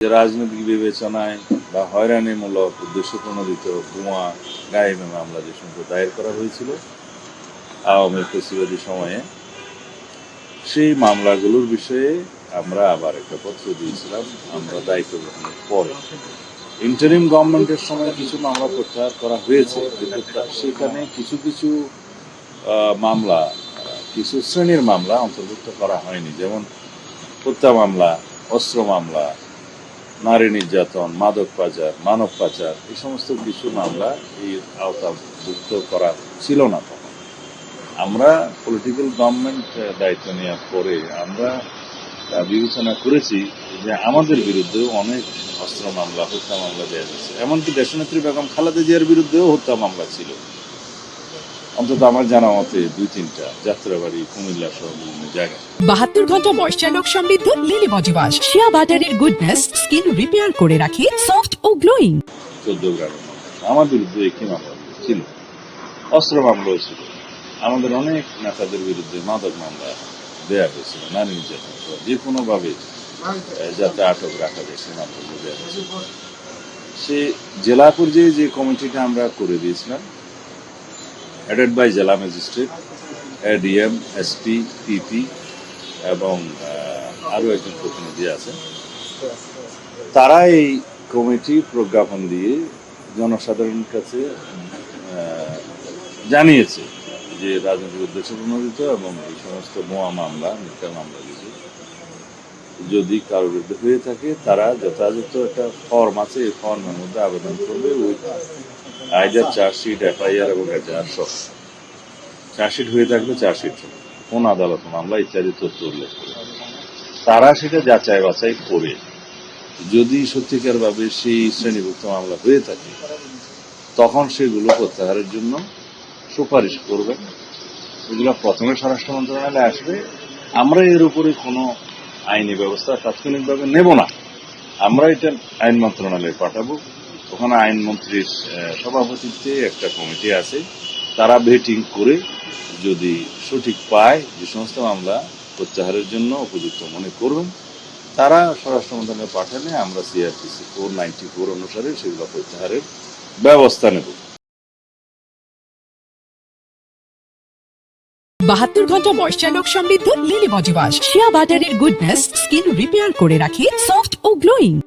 যে রাজনৈতিক বিবেচনায় বা হয়রানিমূলক উদ্দেশ্য প্রণোদিত বোমা গায়েমে মামলা যে সমস্ত দায়ের করা হয়েছিল আওয়ামী ফেসিবাদী সময়ে, সেই মামলাগুলোর বিষয়ে আমরা আবার একটা পত্র দিয়েছিলাম। আমরা দায়িত্ব গ্রহণের পরে ইন্টারিম গভর্নমেন্টের সময় কিছু মামলা প্রত্যাহার করা হয়েছে, কিন্তু সেখানে কিছু কিছু মামলা, কিছু শ্রেণীর মামলা অন্তর্ভুক্ত করা হয়নি, যেমন হত্যা মামলা, অস্ত্র মামলা, নারী নির্যাতন, মাদক পাচার, মানব পাচার, এই সমস্ত কিছু মামলা এই আওতাভুক্ত করা ছিল না। তখন আমরা পলিটিক্যাল গভর্নমেন্ট দায়িত্ব নেওয়ার পরে আমরা বিবেচনা করেছি যে আমাদের বিরুদ্ধেও অনেক অস্ত্র মামলা, হত্যা মামলা দেওয়া হয়েছে। এমনকি দেশনেত্রী বেগম খালেদা জিয়ার বিরুদ্ধেও হত্যা মামলা ছিল, অন্তত আমার জানা মতে 2-3টা, যাত্রাবাড়ি, কুমিল্লা সহ বিভিন্ন জায়গায়। 72 ঘন্টা ময়েশ্চার লক সমৃদ্ধ লিলি বডি ওয়াশ, শিয়া বাটারের গুডনেস স্কিন রিপেয়ার করে রাখে সফট ও গ্লোয়িং। 14 গ্রামের আমার বিরুদ্ধে একটি মামলা ছিল, অস্ত্র মামলাও ছিল। আমাদের অনেক নেতাদের বিরুদ্ধে মাদক মামলা দেয়া হয়েছিল, নারী নির্যাতন, যে কোনোভাবে যাতে আটক রাখা যায় সে মামলাগুলো দেওয়া হয়েছিল। সে জেলা পর্যায়ে যে কমিটিটা আমরা করে দিয়েছিলাম, হেডেড বাই জেলা ম্যাজিস্ট্রেট, এডিএম, এসপি, পিপি এবং আরও একজন প্রতিনিধি আছে, তারা এই কমিটি প্রজ্ঞাপন দিয়ে জনসাধারণের কাছে জানিয়েছে যে রাজনৈতিক উদ্দেশ্য প্রণোদিত এবং এই সমস্ত বোমা মামলা, মিথ্যা মামলাগুলি যদি কারোর বিরুদ্ধে হয়ে থাকে, তারা যথাযথ একটা ফর্ম আছে, এই ফর্মের মধ্যে আবেদন করবে। ওই আইদার চার্জশিট, এফআইআর এবং এজাহার সহ, চার্জশিট হয়ে থাকলে চার্জশিট, কোন আদালত মামলা ইত্যাদি তথ্য উল্লেখ করে তারা সেটা যাচাই বাছাই করে যদি সত্যিকারভাবে সেই শ্রেণীভুক্ত মামলা হয়ে থাকে, তখন সেগুলো প্রত্যাহারের জন্য সুপারিশ করবেন। এগুলো প্রথমে স্বরাষ্ট্র মন্ত্রণালয়ে আসবে। আমরা এর উপরে কোনো আইনি ব্যবস্থা তাৎক্ষণিকভাবে নেব না, আমরা এটা আইন মন্ত্রণালয়ে পাঠাবো। ওখানে আইনমন্ত্রীর সভাপতিত্বে একটা কমিটি আছে, তারা ভেটিং করে যদি সঠিক পায় যে সমস্ত মামলা প্রত্যাহারের জন্য উপযুক্ত মনে করবেন, তারা স্বরাষ্ট্র মন্ত্রণালয়ে পাঠালে আমরা সিআরপিসি 494 অনুসারে সেগুলো প্রত্যাহারের ব্যবস্থা নেব। 72 ঘন্টা ময়েশ্চার লক সমৃদ্ধ লিলি বডি ওয়াশ, শিয়া বাটারের গুডনেস স্কিন রিপেয়ার করে রাখে সফট ও গ্লোয়িং।